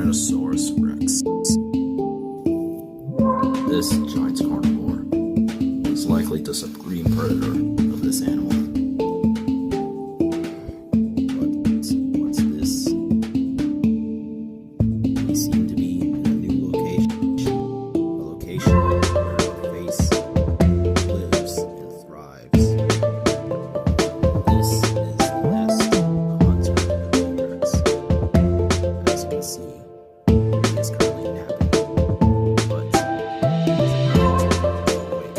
Tyrannosaurus Rex. This giant carnivore is likely the supreme predator of this animal. But what's this? We seem to be in a new location. A location where the face lives and thrives. This is the nest of Hunter Rex. As you can see, he is currently napping, but he is about to awake.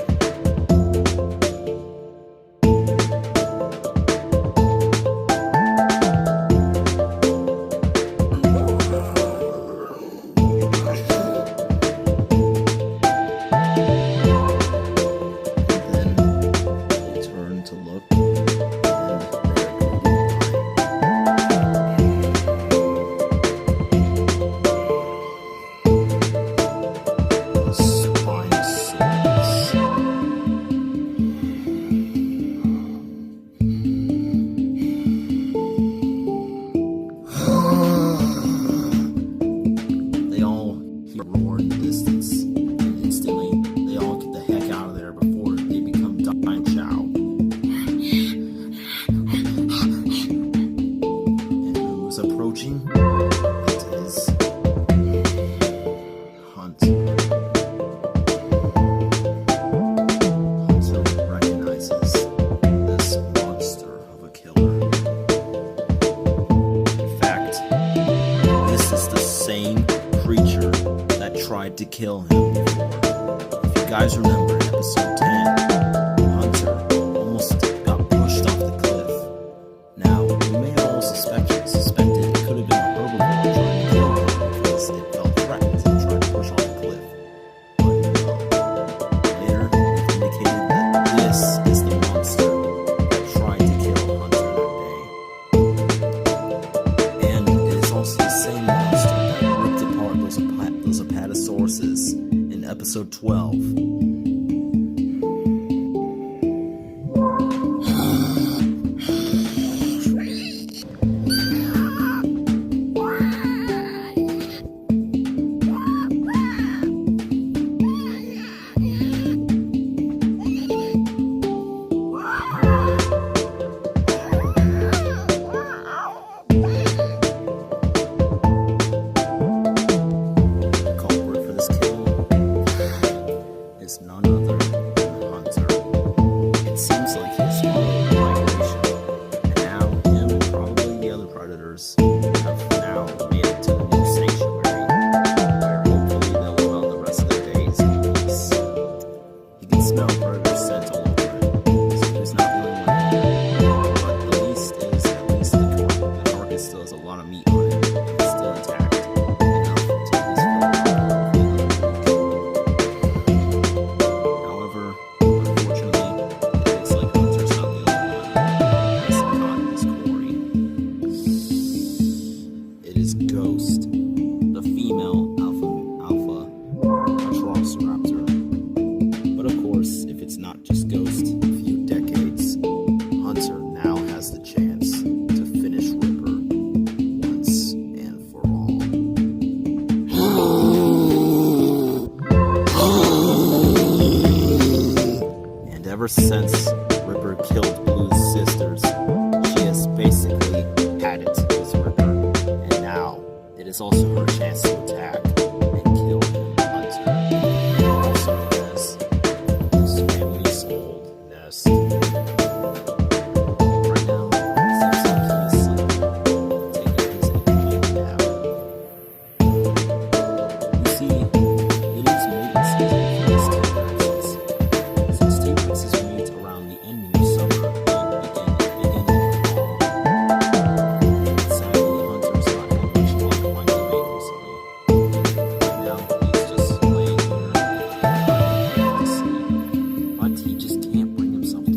And then they turn to look, and the spine sings. They all hear a roar in the distance, and instantly they all get the heck out of there before they become dying chow. And who's approaching? It is Hunt. Hunter recognizes this monster of a killer. In fact, this is the same creature that tried to kill him before. If you guys remember in episode 10, Hunter almost got pushed off the cliff. Now, we may have all suspected it could have been a herbivore trying to kill him because it felt threatened and tried to push off the cliff. But no. Later, it indicated that this is the monster that tried to kill Hunter that day. And it is also the same monster that ripped apart those apatosauruses in episode 12. The culprit for this kill is none other than Hunter. It seems like he's followed the migration, and now him and probably the other predators have now made it to the new sanctuary, where hopefully they'll live out the rest of their days in peace. You can smell predator scent all over it, so he's not the only one. But the least is, at least the carcass still has a lot of meat on it, and it's still intact, enough to at least fill it up. However, unfortunately, it looks like Hunter's not the only one that has caught in this quarry. It is Ghost, the female alpha Velociraptor. But of course, if it's not just Ghost, a few decades, Hunter now has the chance to finish Ripper once and for all. And ever since Ripper killed Blue's sisters, she has basically had it with Ripper. And now it is also her chance to attack and kill Hunter, also as his family's old nest. Right now, it seems like he is sleeping, taking his evening nap. You see, it is mating season for these T-Rexes. Since T-Rexes mate around the ending of summer and beginning of fall. Sadly, Hunter's not had much luck finding a mate recently. Right now, he's just laying here, trying to sleep, but he just can't bring himself to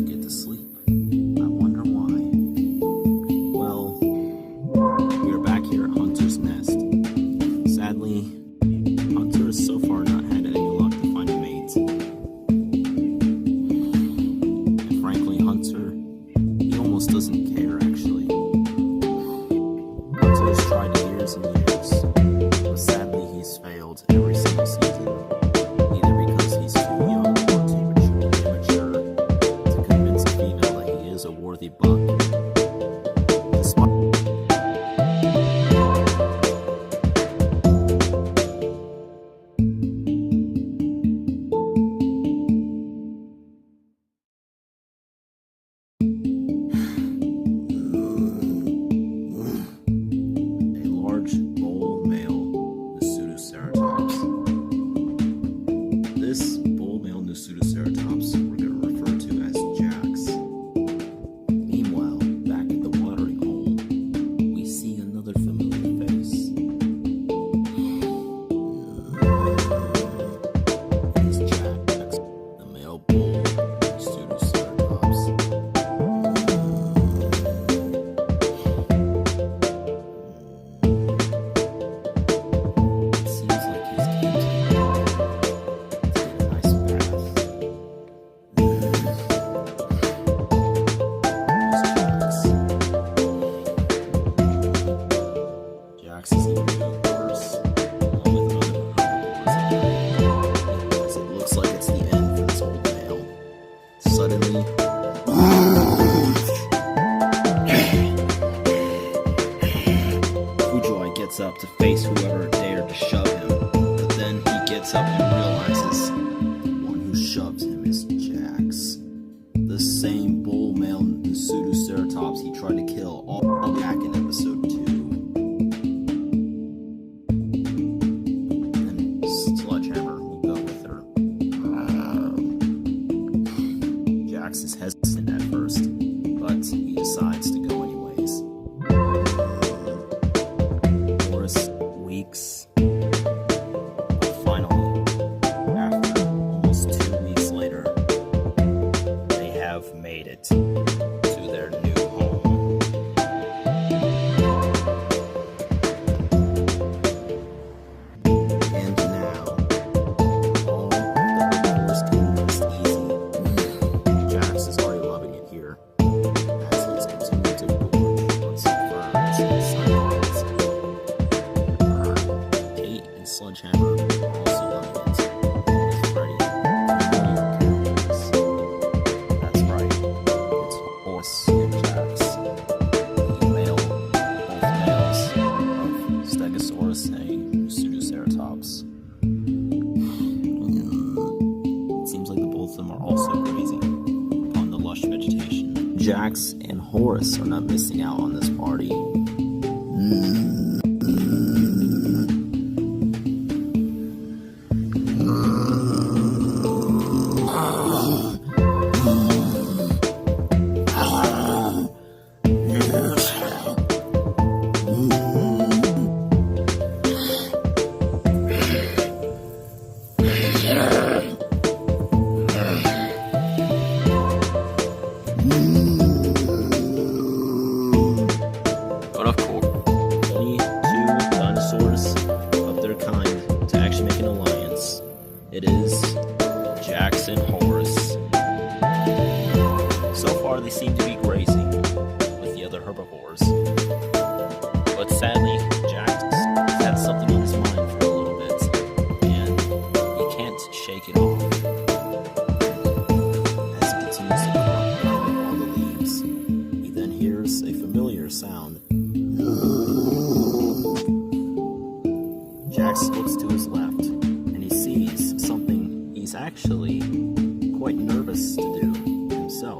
gets up to face whoever dared to shove him, but then he gets up and realizes the one who shoves him is Jax, the same bull male Pseudoceratops he tried to kill all back in episode 2. And Sledgehammer will go with her. Jax is hesitant at first, but he decides to go anyways. Horace weeks, but finally, after almost 2 weeks later, they have made it to their new home. And now, all the herbivores can rest easy. Jax is already loving it here, as he's continuing to gorge on some ferns and cyclones. Kate and Sledgehammer are also loving it, and is ready for more characters. That's right, it's Horace and Jax, the male, both males of Stegosaurus and Pseudoceratops. It seems like the both of them are also grazing upon the lush vegetation. Jax and Horace are not missing out on this party. But of course, only 2 dinosaurs of their kind to actually make an alliance. It is Jax and Horace. So far, they seem to be grazing with the other herbivores. But sadly, Jax had something on his mind for a little bit, and he can't shake it off. As he continues to climb all the leaves, he then hears a familiar sound. Jax looks to his left, and he sees something he's actually quite nervous to do himself.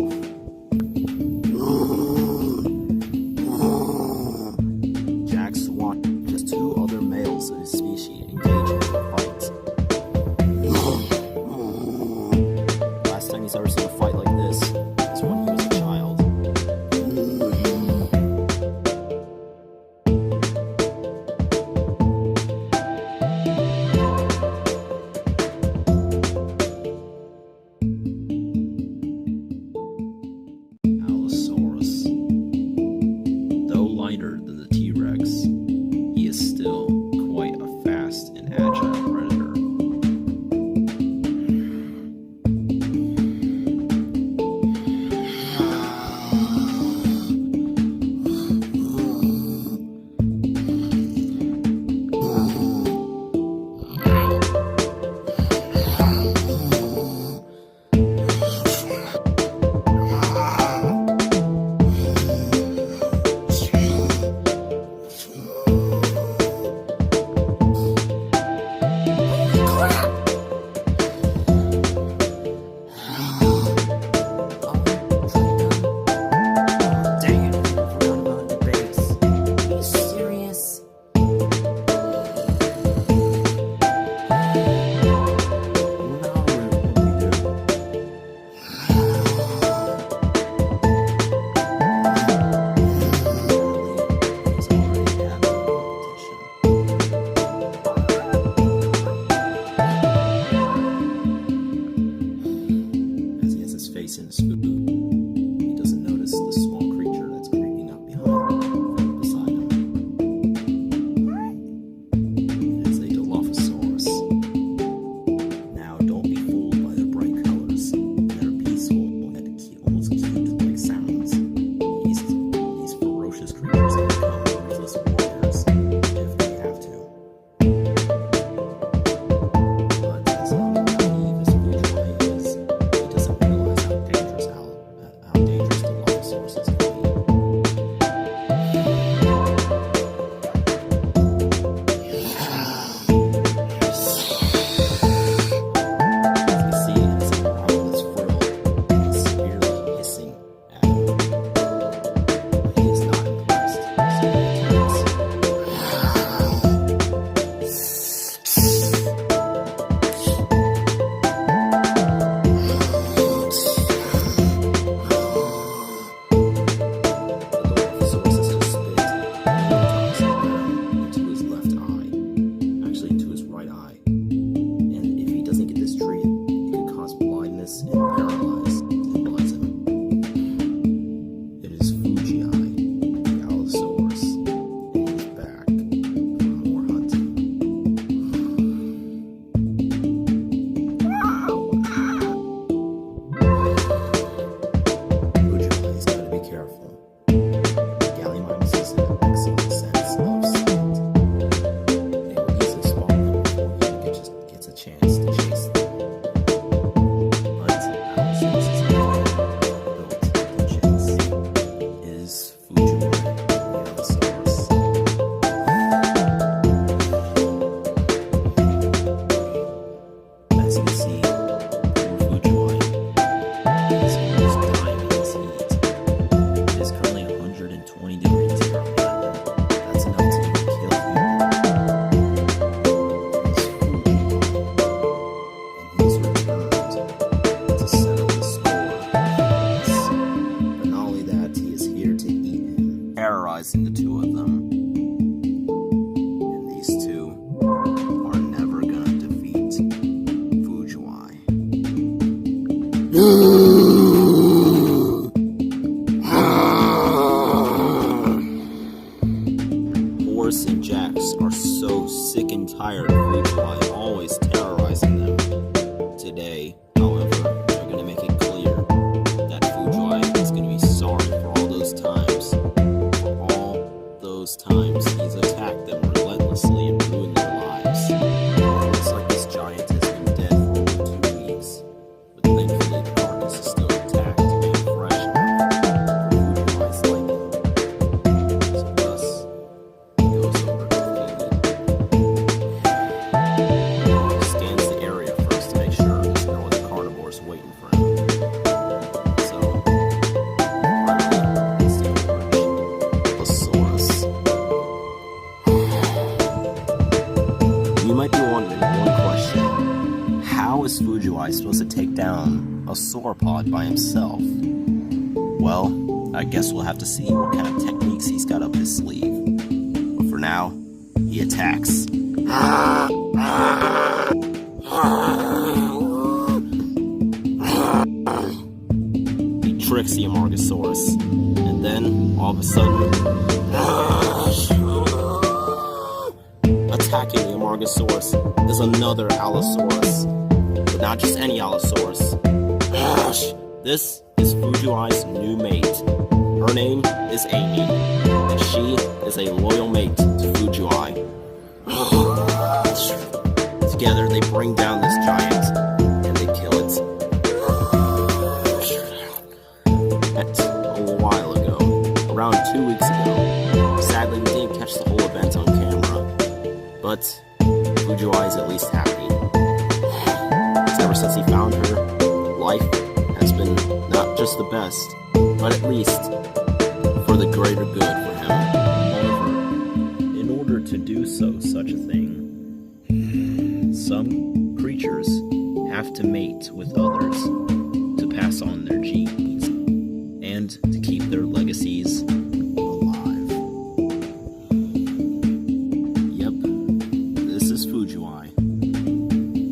not by himself. Well, I guess we'll have to see what kind of techniques he's got up his sleeve. But for now, he attacks. He tricks the Amargasaurus, and then, all of a sudden, attacking the Amargasaurus is another Allosaurus. But not just any Allosaurus. This is Fujiwai's new mate. Her name is Amy, and she is a loyal mate to Fujiwai. Together they bring down this giant, and they kill it. A while ago, around 2 weeks ago, sadly we didn't catch the whole event on camera, but Fujiwai is at least happy. Ever since he found her, life has been not just the best, but at least for the greater good for him. However, in order to do such a thing, some creatures have to mate with others to pass on their genes and to keep their legacies alive. Yep, this is Fujiwai.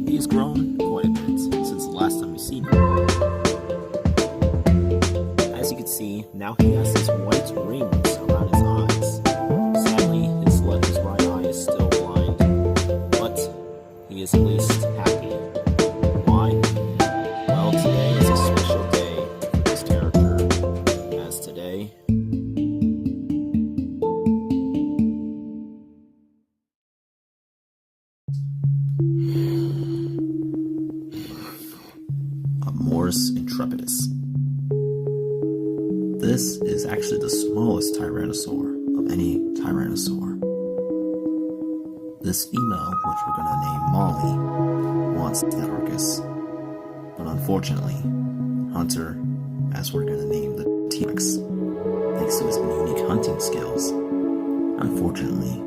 He's grown quite a bit since the last time we've seen him. As you can see, now he has these white rings around his eyes. Sadly, his right eye is still blind, but he is at least happy. Why? Well, today is a special day for this character, as today Morris intrepidus. This is actually the smallest tyrannosaur of any tyrannosaur. This female, which we're going to name Molly, wants the carcass. But unfortunately, Hunter, as we're going to name the T-Rex, thanks to his unique hunting skills, unfortunately,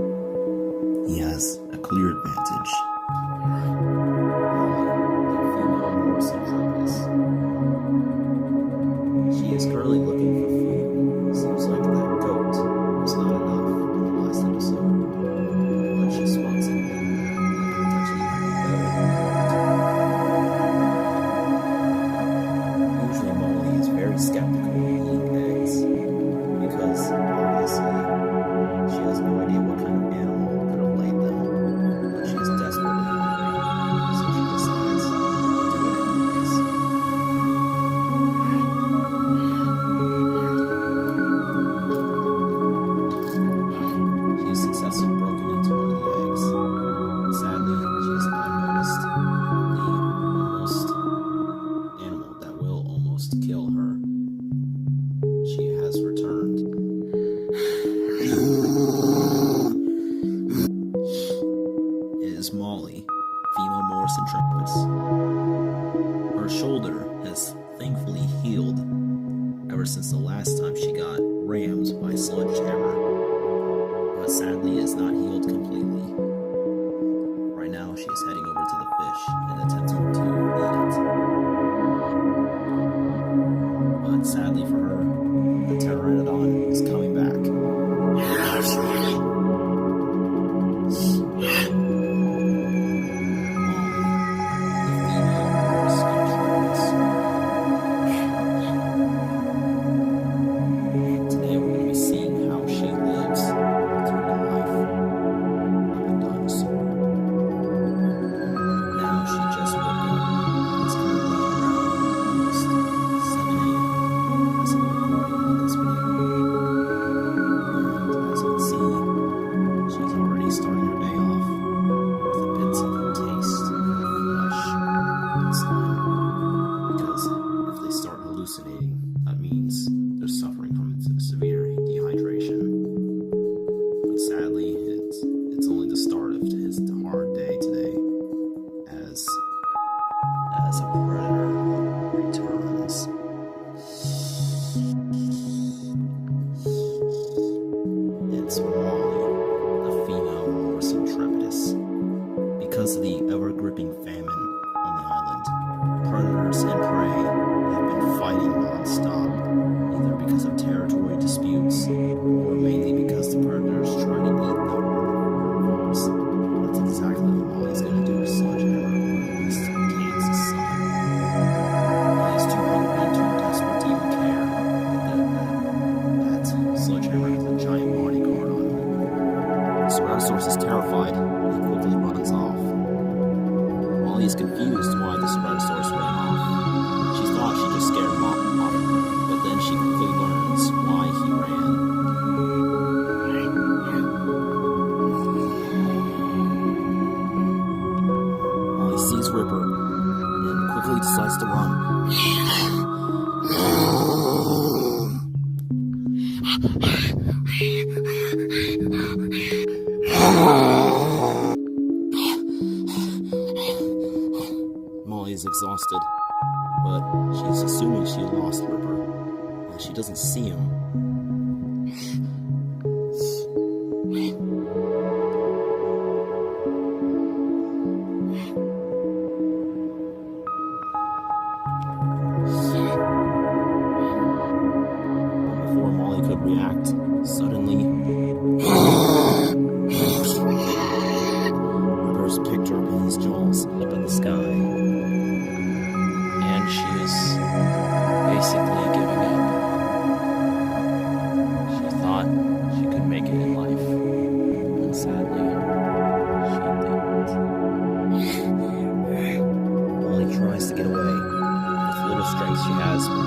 he has a clear advantage. She is currently looking for food. Seems like that goat was not enough in the last episode. But she spots something that potentially might be better. Usually Molly is very skeptical of eating eggs because obviously she has no idea what kind of animal could have laid them. But she is desperately hungry, so she decides to do it anyways. Successfully broken into one of the eggs. Sadly, she has not noticed the animal that will almost kill her. She has returned. It is Molly, female Morris intrepidus. Her shoulder has thankfully healed ever since the last time she got rammed by a sledgehammer. But sadly is not healed completely. Right now, she is heading over to the fish and attempting to eat it. But sadly for her, the pteranodon is coming back. Today we're going to be seeing how she lives through the life of a dinosaur. Now she just woke up. It's currently around almost 7 a.m. as I'm recording of this video. And as you can see, she's already starting her day off with a bit of a taste of flesh and slime. Because if they start hallucinating, that means they're suffering from severe dehydration. But sadly, it's only the start of his hard day today, as a predator returns. It's Molly, the female Morris intrepidus. Because of the ever-gripping famine on the island, predators and prey have been Molly's exhausted, but she's assuming she lost Ripper. She doesn't see him. Before Molly could react, suddenly Ripper's picked her up in his jaws up in the sky. And she is basically giving up. She thought she could make it in life, and sadly, she didn't. Molly tries to get away with the little strength she has.